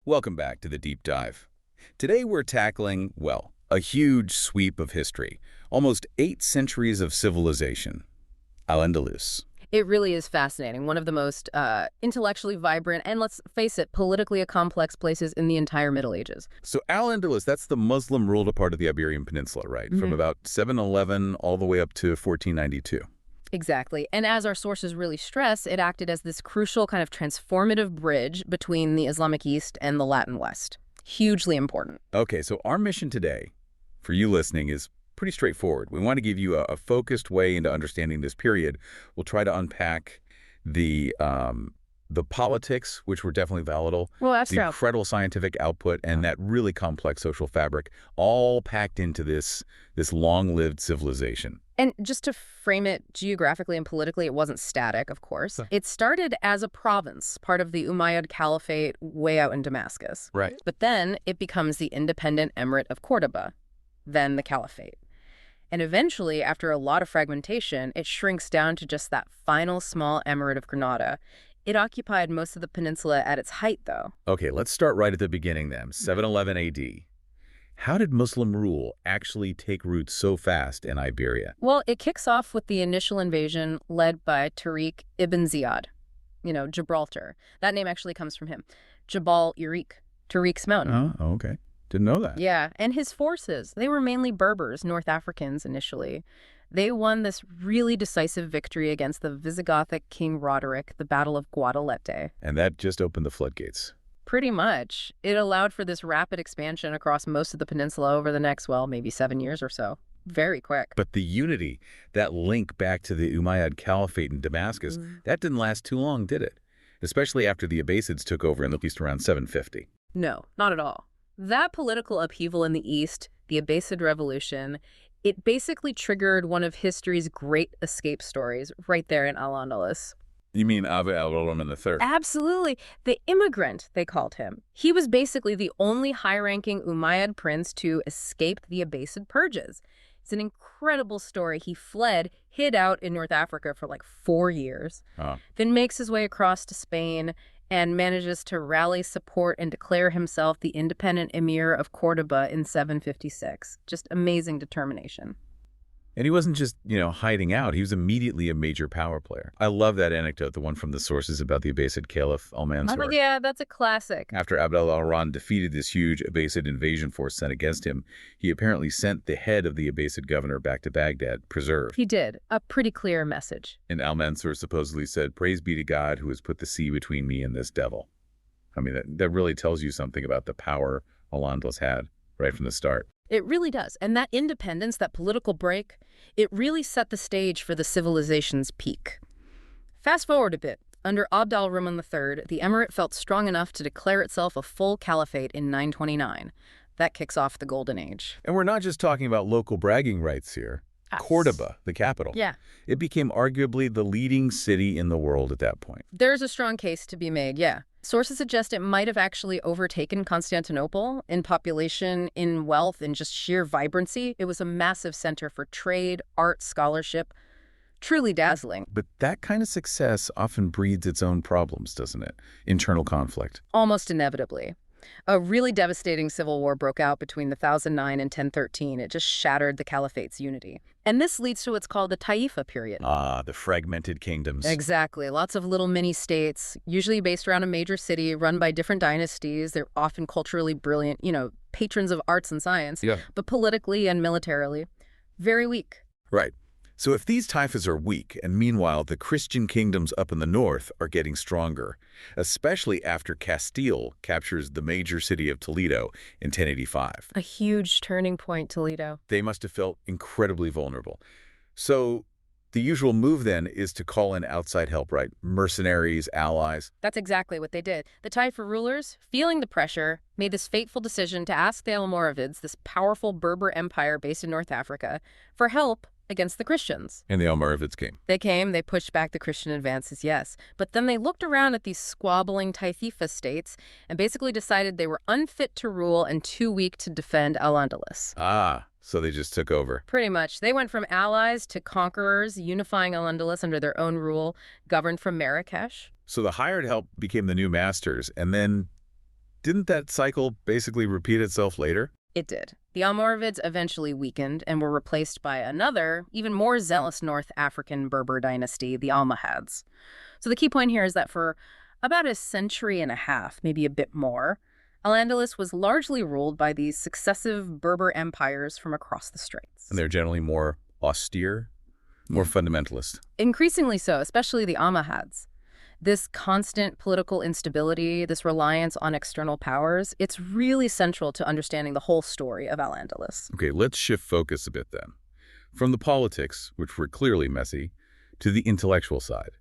Welcome back to the Deep Dive. Today we're tackling, well, a huge sweep of history. Almost 8 centuries of civilization. AlAndalus. It really is fascinating. One of the most intellectually vibrant and, let's face it, politically complex places in the entire Middle Ages. So AlAndalus, that's the Muslim-ruled part of the Iberian Peninsula, right? From about 711 all the way up to 1492. Exactly. And as our sources really stress, it acted as this crucial kind of transformative bridge between the Islamic East and the Latin West. Hugely important. Okay, so our mission today, for you listening, is pretty straightforward. We want to give you a focused way into understanding this period. We'll try to unpack the politics, which were definitely volatile, Well, that's the true. incredible scientific output, and that really complex social fabric, all packed into this long-lived civilization. And just to frame it geographically and politically, it wasn't static, of course. Huh. It started as a province, part of the Umayyad Caliphate way out in Damascus. Right. But then it becomes the independent emirate of Cordoba, then the Caliphate. And eventually, after a lot of fragmentation, it shrinks down to just that final small emirate of Granada. It occupied most of the peninsula at its height, though. Okay, let's start right at the beginning then, 711 AD. How did Muslim rule actually take root so fast in Iberia? Well, it kicks off with the initial invasion led by Tariq ibn Ziyad, Gibraltar. That name actually comes from him. Jabal Uriq, Tariq's mountain. Oh, okay. Didn't know that. Yeah, and his forces, they were mainly Berbers, North Africans initially. They won this really decisive victory against the Visigothic King Roderick, the Battle of Guadalete. And that just opened the floodgates. Pretty much. It allowed for this rapid expansion across most of the peninsula over the next, well, maybe 7 years or so. Very quick. But the unity, that link back to the Umayyad Caliphate in Damascus, that didn't last too long, did it? Especially after the Abbasids took over in at least around 750. No, not at all. That political upheaval in the East, the Abbasid Revolution, it basically triggered one of history's great escape stories right there in Al-Andalus. You mean Abu al-Rahman III? Absolutely. The immigrant, they called him. He was basically the only high-ranking Umayyad prince to escape the Abbasid purges. It's an incredible story. He fled, hid out in North Africa for like 4 years, then makes his way across to Spain and manages to rally support and declare himself the independent emir of Cordoba in 756. Just amazing determination. And he wasn't just, hiding out. He was immediately a major power player. I love that anecdote, the one from the sources about the Abbasid Caliph al-Mansur. Yeah, that's a classic. After Abd al-Rahman defeated this huge Abbasid invasion force sent against him, he apparently sent the head of the Abbasid governor back to Baghdad, preserved. He did. A pretty clear message. And al-Mansur supposedly said, "Praise be to God who has put the sea between me and this devil." I mean, that really tells you something about the power Al-Andalus had right from the start. It really does. And that independence, that political break, it really set the stage for the civilization's peak. Fast forward a bit. Under Abd al-Rahman III, the emirate felt strong enough to declare itself a full caliphate in 929. That kicks off the Golden Age. And we're not just talking about local bragging rights here. Cordoba, the capital. Yeah. It became arguably the leading city in the world at that point. There's a strong case to be made, yeah. Sources suggest it might have actually overtaken Constantinople in population, in wealth, in just sheer vibrancy. It was a massive center for trade, art, scholarship. Truly dazzling. But that kind of success often breeds its own problems, doesn't it? Internal conflict. Almost inevitably. A really devastating civil war broke out between 1009 and 1013. It just shattered the caliphate's unity. And this leads to what's called the Taifa period. Ah, the fragmented kingdoms. Exactly. Lots of little mini-states, usually based around a major city, run by different dynasties. They're often culturally brilliant, patrons of arts and science, but politically and militarily, very weak. Right. So if these taifas are weak, and meanwhile the Christian kingdoms up in the north are getting stronger, especially after Castile captures the major city of Toledo in 1085. A huge turning point, Toledo. They must have felt incredibly vulnerable. So the usual move then is to call in outside help, right? Mercenaries, allies. That's exactly what they did. The Taifa rulers, feeling the pressure, made this fateful decision to ask the Almoravids, this powerful Berber empire based in North Africa, for help against the Christians. And the Almoravids came. They came, they pushed back the Christian advances, yes. But then they looked around at these squabbling Taifa states and basically decided they were unfit to rule and too weak to defend Al-Andalus. Ah, so they just took over. Pretty much. They went from allies to conquerors, unifying Al-Andalus under their own rule, governed from Marrakesh. So the hired help became the new masters, and then didn't that cycle basically repeat itself later? It did. The Almoravids eventually weakened and were replaced by another, even more zealous North African Berber dynasty, the Almohads. So the key point here is that for about a century and a half, maybe a bit more, Al-Andalus was largely ruled by these successive Berber empires from across the Straits. And they're generally more austere, more fundamentalist. Increasingly so, especially the Almohads. This constant political instability, this reliance on external powers, it's really central to understanding the whole story of Al-Andalus. Okay, let's shift focus a bit then. From the politics, which were clearly messy, to the intellectual side.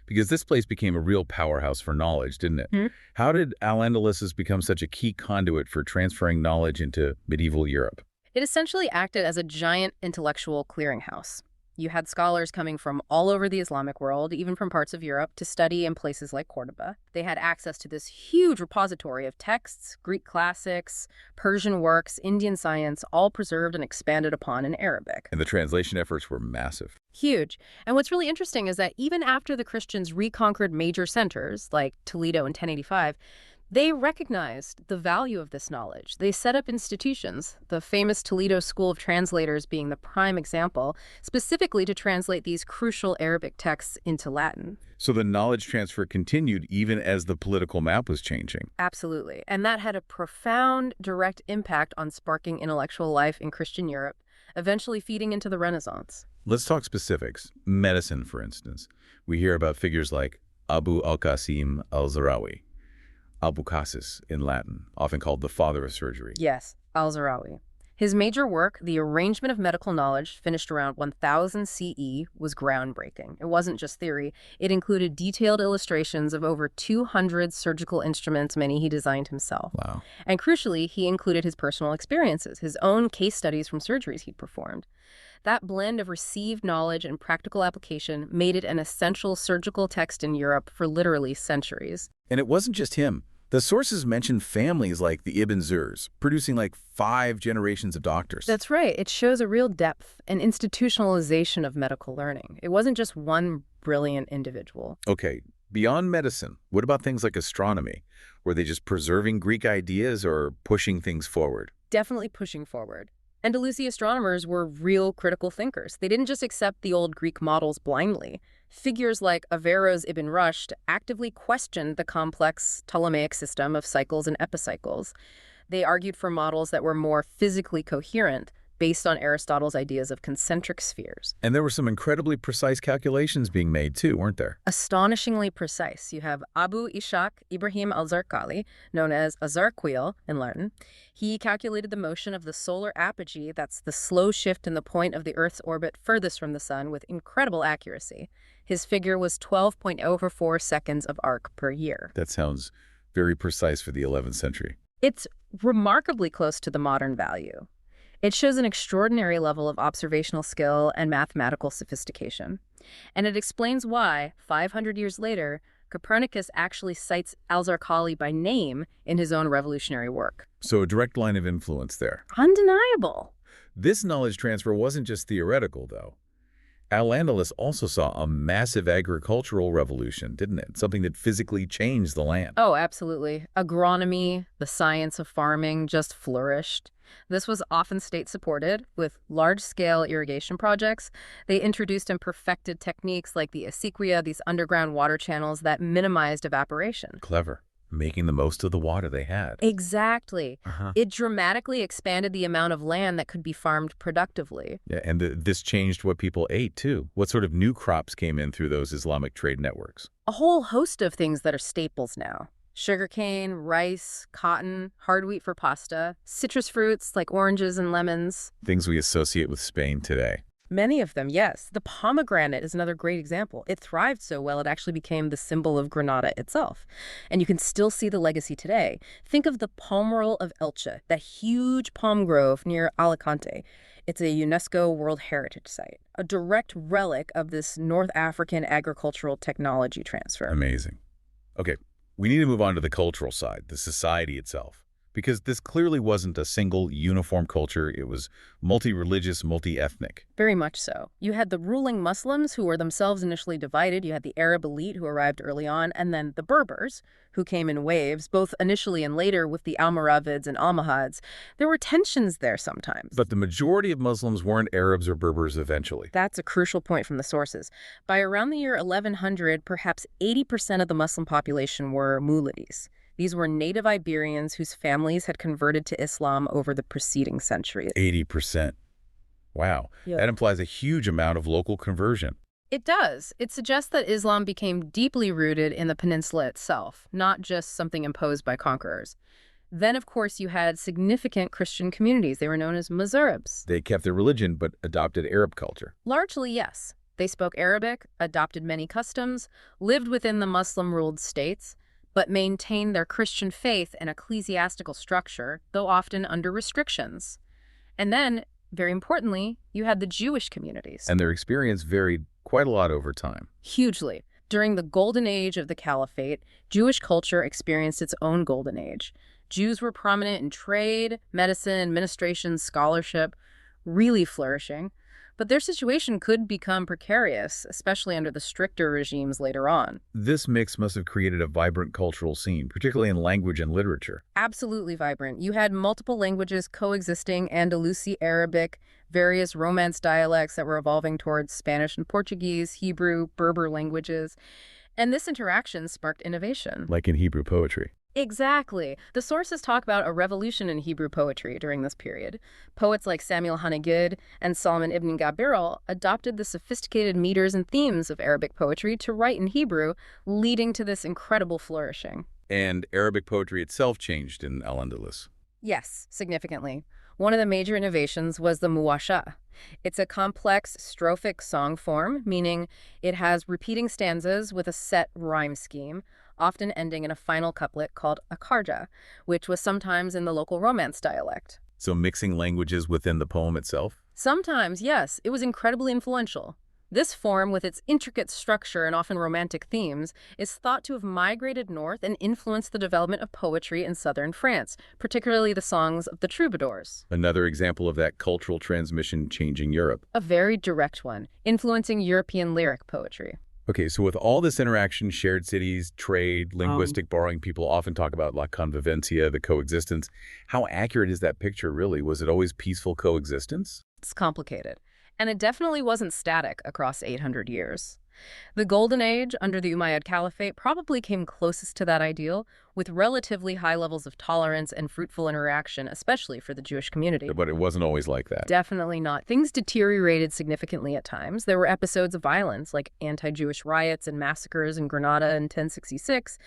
Because this place became a real powerhouse for knowledge, didn't it? How did Al-Andalus become such a key conduit for transferring knowledge into medieval Europe? It essentially acted as a giant intellectual clearinghouse. You had scholars coming from all over the Islamic world, even from parts of Europe, to study in places like Cordoba. They had access to this huge repository of texts, Greek classics, Persian works, Indian science, all preserved and expanded upon in Arabic. And the translation efforts were massive. Huge. And what's really interesting is that even after the Christians reconquered major centers, like Toledo in 1085, they recognized the value of this knowledge. They set up institutions, the famous Toledo School of Translators being the prime example, specifically to translate these crucial Arabic texts into Latin. So the knowledge transfer continued even as the political map was changing. Absolutely. And that had a profound, direct impact on sparking intellectual life in Christian Europe, eventually feeding into the Renaissance. Let's talk specifics. Medicine, for instance. We hear about figures like Abu al-Qasim al-Zarawi, Al-Bukhasis in Latin, often called the father of surgery. Yes, al-Zarawi. His major work, The Arrangement of Medical Knowledge, finished around 1000 CE, was groundbreaking. It wasn't just theory. It included detailed illustrations of over 200 surgical instruments, many he designed himself. Wow. And crucially, he included his personal experiences, his own case studies from surgeries he'd performed. That blend of received knowledge and practical application made it an essential surgical text in Europe for literally centuries. And it wasn't just him. The sources mention families like the Ibn Zurs, producing like 5 generations of doctors. That's right. It shows a real depth and institutionalization of medical learning. It wasn't just one brilliant individual. Okay, beyond medicine, what about things like astronomy? Were they just preserving Greek ideas or pushing things forward? Definitely pushing forward. Andalusi astronomers were real critical thinkers. They didn't just accept the old Greek models blindly. Figures like Averroes Ibn Rushd actively questioned the complex Ptolemaic system of cycles and epicycles. They argued for models that were more physically coherent, based on Aristotle's ideas of concentric spheres. And there were some incredibly precise calculations being made too, weren't there? Astonishingly precise. You have Abu Ishaq Ibrahim al-Zarqali, known as Azarquil in Latin. He calculated the motion of the solar apogee, that's the slow shift in the point of the Earth's orbit furthest from the sun, with incredible accuracy. His figure was 12.04 seconds of arc per year. That sounds very precise for the 11th century. It's remarkably close to the modern value. It shows an extraordinary level of observational skill and mathematical sophistication. And it explains why, 500 years later, Copernicus actually cites al-Zarqali by name in his own revolutionary work. So a direct line of influence there. Undeniable. This knowledge transfer wasn't just theoretical, though. Al-Andalus also saw a massive agricultural revolution, didn't it? Something that physically changed the land. Oh, absolutely. Agronomy, the science of farming, just flourished. This was often state-supported, with large-scale irrigation projects. They introduced and perfected techniques like the acequia, these underground water channels that minimized evaporation. Clever. Making the most of the water they had. Exactly. It dramatically expanded the amount of land that could be farmed productively. Yeah, and this changed what people ate, too. What sort of new crops came in through those Islamic trade networks? A whole host of things that are staples now. Sugarcane, rice, cotton, hard wheat for pasta, citrus fruits like oranges and lemons. Things we associate with Spain today. Many of them, yes. The pomegranate is another great example. It thrived so well, it actually became the symbol of Granada itself. And you can still see the legacy today. Think of the Palmaroll of Elche, that huge palm grove near Alicante. It's a UNESCO World Heritage Site, a direct relic of this North African agricultural technology transfer. Amazing. Okay, we need to move on to the cultural side, the society itself. Because this clearly wasn't a single, uniform culture. It was multi-religious, multi-ethnic. Very much so. You had the ruling Muslims, who were themselves initially divided. You had the Arab elite, who arrived early on, and then the Berbers, who came in waves, both initially and later with the Almoravids and Almohads. There were tensions there sometimes. But the majority of Muslims weren't Arabs or Berbers eventually. That's a crucial point from the sources. By around the year 1100, perhaps 80% of the Muslim population were muladis. These were native Iberians whose families had converted to Islam over the preceding century. 80%. Wow. Yeah. That implies a huge amount of local conversion. It does. It suggests that Islam became deeply rooted in the peninsula itself, not just something imposed by conquerors. Then, of course, you had significant Christian communities. They were known as Mazaribs. They kept their religion but adopted Arab culture. Largely, yes. They spoke Arabic, adopted many customs, lived within the Muslim-ruled states, but maintained their Christian faith and ecclesiastical structure, though often under restrictions. And then, very importantly, you had the Jewish communities. And their experience varied quite a lot over time. Hugely. During the golden age of the Caliphate, Jewish culture experienced its own golden age. Jews were prominent in trade, medicine, administration, scholarship, really flourishing. But their situation could become precarious, especially under the stricter regimes later on. This mix must have created a vibrant cultural scene, particularly in language and literature. Absolutely vibrant. You had multiple languages coexisting, Andalusi, Arabic, various Romance dialects that were evolving towards Spanish and Portuguese, Hebrew, Berber languages. And this interaction sparked innovation. Like in Hebrew poetry. Exactly. The sources talk about a revolution in Hebrew poetry during this period. Poets like Samuel Hanagid and Solomon ibn Gabirol adopted the sophisticated meters and themes of Arabic poetry to write in Hebrew, leading to this incredible flourishing. And Arabic poetry itself changed in AlAndalus. Yes, significantly. One of the major innovations was the muwasha. It's a complex strophic song form, meaning it has repeating stanzas with a set rhyme scheme, often ending in a final couplet called a kharja, which was sometimes in the local Romance dialect. So mixing languages within the poem itself? Sometimes, yes, it was incredibly influential. This form, with its intricate structure and often romantic themes, is thought to have migrated north and influenced the development of poetry in southern France, particularly the songs of the troubadours. Another example of that cultural transmission changing Europe. A very direct one, influencing European lyric poetry. Okay, so with all this interaction, shared cities, trade, linguistic borrowing, people often talk about la convivencia, the coexistence. How accurate is that picture, really? Was it always peaceful coexistence? It's complicated. And it definitely wasn't static across 800 years. The Golden Age under the Umayyad Caliphate probably came closest to that ideal, with relatively high levels of tolerance and fruitful interaction, especially for the Jewish community. But it wasn't always like that. Definitely not. Things deteriorated significantly at times. There were episodes of violence, like anti-Jewish riots and massacres in Granada in 1066,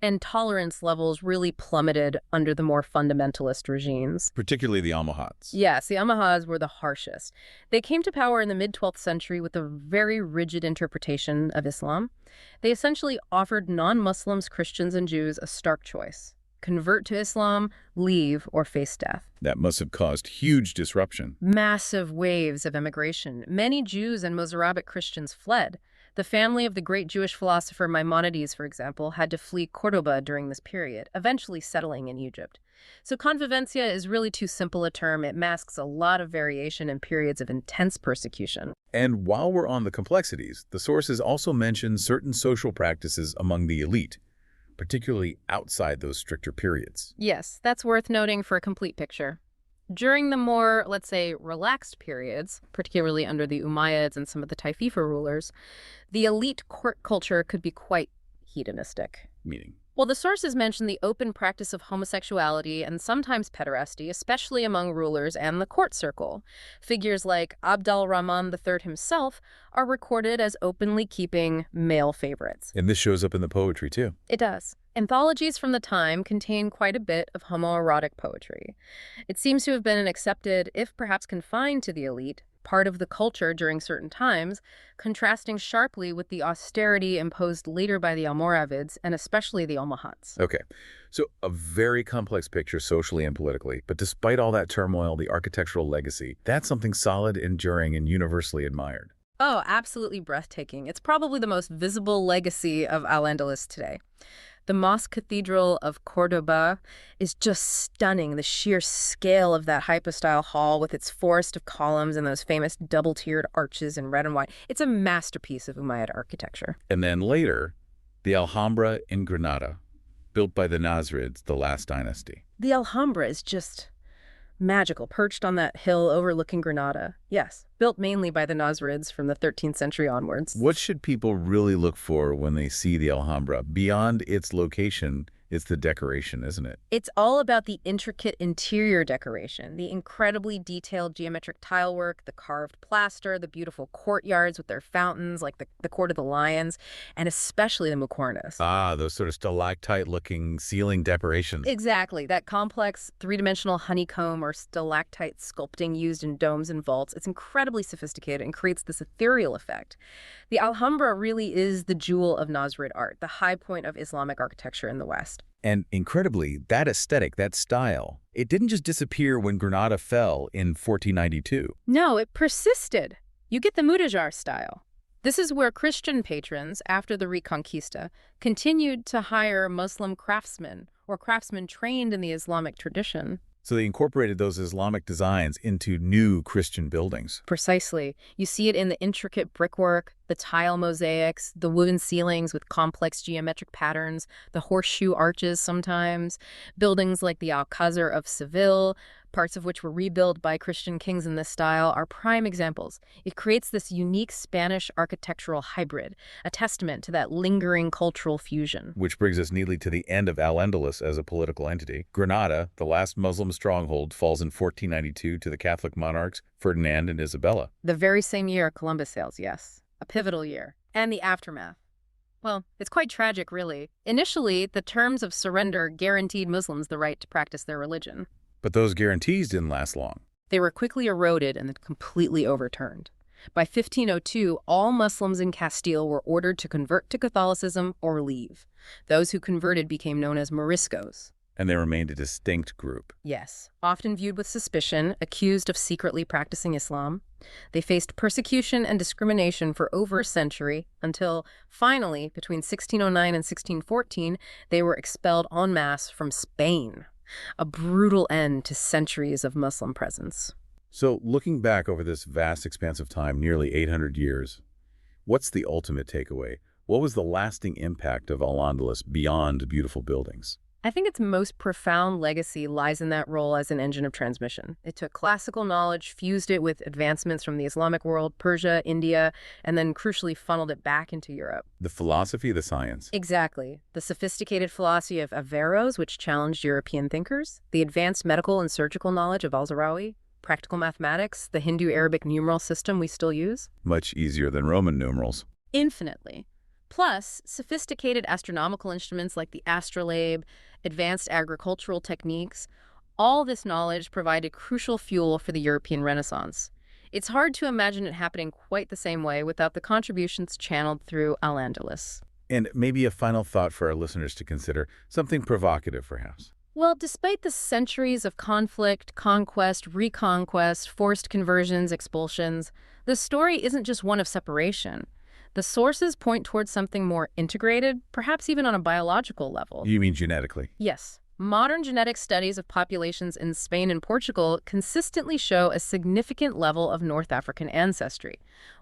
and tolerance levels really plummeted under the more fundamentalist regimes. Particularly the Almohads. Yes, the Almohads were the harshest. They came to power in the mid-12th century with a very rigid interpretation of Islam. They essentially offered non-Muslims, Christians, and Jews a stark choice: convert to Islam, leave, or face death. That must have caused huge disruption. Massive waves of immigration. Many Jews and Mozarabic Christians fled. The family of the great Jewish philosopher Maimonides, for example, had to flee Cordoba during this period, eventually settling in Egypt. So convivencia is really too simple a term. It masks a lot of variation in periods of intense persecution. And while we're on the complexities, the sources also mention certain social practices among the elite, particularly outside those stricter periods. Yes, that's worth noting for a complete picture. During the more, let's say, relaxed periods, particularly under the Umayyads and some of the Taififa rulers, the elite court culture could be quite hedonistic. Meaning? Well, the sources mention the open practice of homosexuality and sometimes pederasty, especially among rulers and the court circle. Figures like Abd al-Rahman III himself are recorded as openly keeping male favorites. And this shows up in the poetry, too. It does. Anthologies from the time contain quite a bit of homoerotic poetry. It seems to have been an accepted, if perhaps confined to the elite, part of the culture during certain times, contrasting sharply with the austerity imposed later by the Almoravids and especially the Almohads. Okay, so a very complex picture socially and politically, but despite all that turmoil, the architectural legacy, that's something solid, enduring, and universally admired. Oh, absolutely breathtaking. It's probably the most visible legacy of AlAndalus today. The Mosque Cathedral of Cordoba is just stunning. The sheer scale of that hypostyle hall with its forest of columns and those famous double-tiered arches in red and white. It's a masterpiece of Umayyad architecture. And then later, the Alhambra in Granada, built by the Nasrids, the last dynasty. The Alhambra is just magical, perched on that hill overlooking Granada. Yes, built mainly by the Nasrids from the 13th century onwards. What should people really look for when they see the Alhambra? Beyond its location, it's the decoration, isn't it? It's all about the intricate interior decoration, the incredibly detailed geometric tile work, the carved plaster, the beautiful courtyards with their fountains, like the Court of the Lions, and especially the muqarnas. Ah, those sort of stalactite-looking ceiling decorations. Exactly. That complex three-dimensional honeycomb or stalactite sculpting used in domes and vaults. It's incredibly sophisticated and creates this ethereal effect. The Alhambra really is the jewel of Nasrid art, the high point of Islamic architecture in the West. And incredibly, that aesthetic, that style, it didn't just disappear when Granada fell in 1492. No, it persisted. You get the Mudejar style. This is where Christian patrons, after the Reconquista, continued to hire Muslim craftsmen or craftsmen trained in the Islamic tradition. So they incorporated those Islamic designs into new Christian buildings. Precisely. You see it in the intricate brickwork, the tile mosaics, the wooden ceilings with complex geometric patterns, the horseshoe arches sometimes, buildings like the Alcázar of Seville, parts of which were rebuilt by Christian kings in this style, are prime examples. It creates this unique Spanish architectural hybrid, a testament to that lingering cultural fusion. Which brings us neatly to the end of AlAndalus as a political entity. Granada, the last Muslim stronghold, falls in 1492 to the Catholic monarchs Ferdinand and Isabella. The very same year Columbus sails, yes. A pivotal year. And the aftermath. Well, it's quite tragic, really. Initially, the terms of surrender guaranteed Muslims the right to practice their religion. But those guarantees didn't last long. They were quickly eroded and then completely overturned. By 1502, all Muslims in Castile were ordered to convert to Catholicism or leave. Those who converted became known as Moriscos. And they remained a distinct group. Yes, often viewed with suspicion, accused of secretly practicing Islam. They faced persecution and discrimination for over a century until, finally, between 1609 and 1614, they were expelled en masse from Spain. A brutal end to centuries of Muslim presence. So, looking back over this vast expanse of time, nearly 800 years, what's the ultimate takeaway? What was the lasting impact of AlAndalus beyond beautiful buildings? I think its most profound legacy lies in that role as an engine of transmission. It took classical knowledge, fused it with advancements from the Islamic world, Persia, India, and then crucially funneled it back into Europe. The philosophy, the science. Exactly. The sophisticated philosophy of Averroes, which challenged European thinkers, the advanced medical and surgical knowledge of Al-Zarawi, practical mathematics, the Hindu-Arabic numeral system we still use. Much easier than Roman numerals. Infinitely. Plus, sophisticated astronomical instruments like the astrolabe, advanced agricultural techniques, all this knowledge provided crucial fuel for the European Renaissance. It's hard to imagine it happening quite the same way without the contributions channeled through AlAndalus. And maybe a final thought for our listeners to consider, something provocative perhaps. Well, despite the centuries of conflict, conquest, reconquest, forced conversions, expulsions, the story isn't just one of separation. The sources point towards something more integrated, perhaps even on a biological level. You mean genetically? Yes. Modern genetic studies of populations in Spain and Portugal consistently show a significant level of North African ancestry.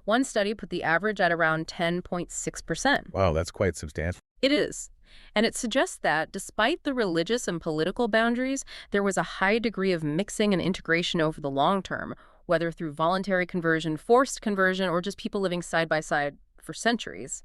One study put the average at around 10.6%. Wow, that's quite substantial. It is. And it suggests that, despite the religious and political boundaries, there was a high degree of mixing and integration over the long term, whether through voluntary conversion, forced conversion, or just people living side by side for centuries.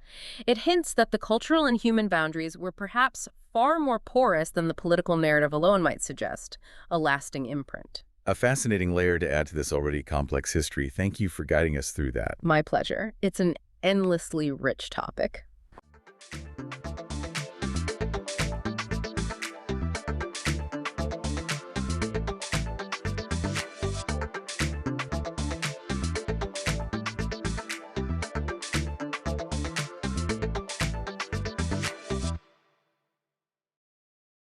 It hints that the cultural and human boundaries were perhaps far more porous than the political narrative alone might suggest, a lasting imprint. A fascinating layer to add to this already complex history. Thank you for guiding us through that. My pleasure. It's an endlessly rich topic.